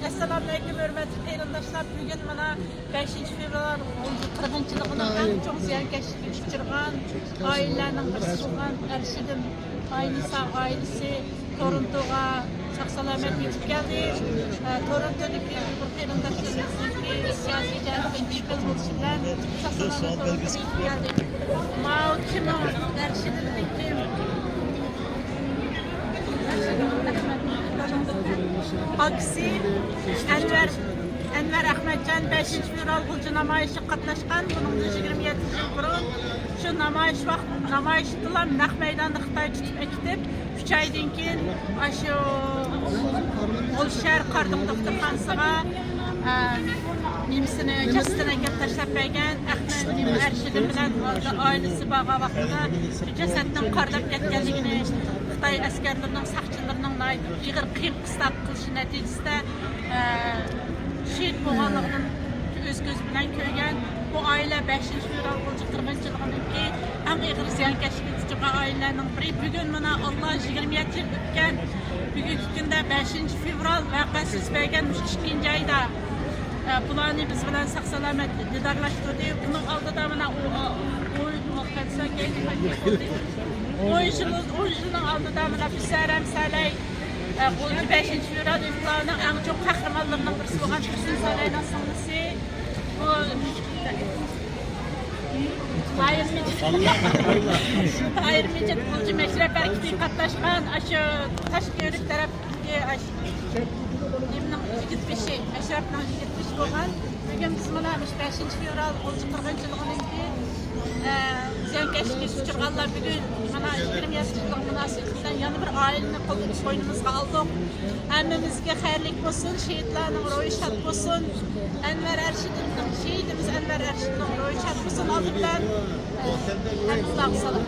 Assalamualaikum hörmətli qeyrindaşlar. Bugün mana 5 fevral qırğınçılığının ən çox ziyankeşliği uçurğan ailələrinin birisi olan Ərşidin Aynisa ailesi Toronto'ga sağ-salamat yetib gəldi. Toronto'daki qeyrindaşlarımızın siyasi cəhətdən işğal oluşu bilan sağ-salamat yetib gəldi. Mao kimi Ərşidin Aksi Enver Ahmetcan 5. fevral qılcı namayışı qatnaşqan. Bunun 27 yıl burun şu namayışdılar naq meydanda Xitay tutub ekitib 3 aydan keyin aşı Olşar Qardıq doktorxanasıga nimisini jasadini kelib tashlab bergan Ərşidin bilan ailesi bağa vaqtida jasadning qardab ketganligini Xitay askarlarının, saqçılarının ağır qiyib qıstab qilishi natijasida şehit bo'lganligini o'z ko'zi bilan ko'rgan. Bu aile 5. fevral qirg'inchiligininki eng og'ir ziyonkashlik uchirgan ailelerning biri. Bugun mana Allah 27 yil o'tgan bugungi kunda 5. fevral voqeasi yuz bergan 2 ayda bularni biz bilan sog'-salomat didorlashtirdi. Buning oldida mana oyuncuların altında münafiseler Salay 5. fevral ülkelerinin en çok kahramanlarından birisi olan Hüsnü Salay'ın sonrası bu Tahir Mecid Kılıcı Meşrep Erkekliği katlaşkan aşı Taşköyük tarafındaki Meşrep'in 75 olan bugün biz buna 5. fevral qirg'inchiligininki ziyankeşlik uçurganlar bugün mana 20 yaşlılık münasebetinden yana bir aileni qo'ynimizga aldık. Hammamizga xayrlik bo'lsin, şehitlarning ro'yi shod bo'lsin. Enver Ərşidin şehidimiz Enver Ərşidin ro'yi shod bo'lsin. Aldı bilan Allahu salom.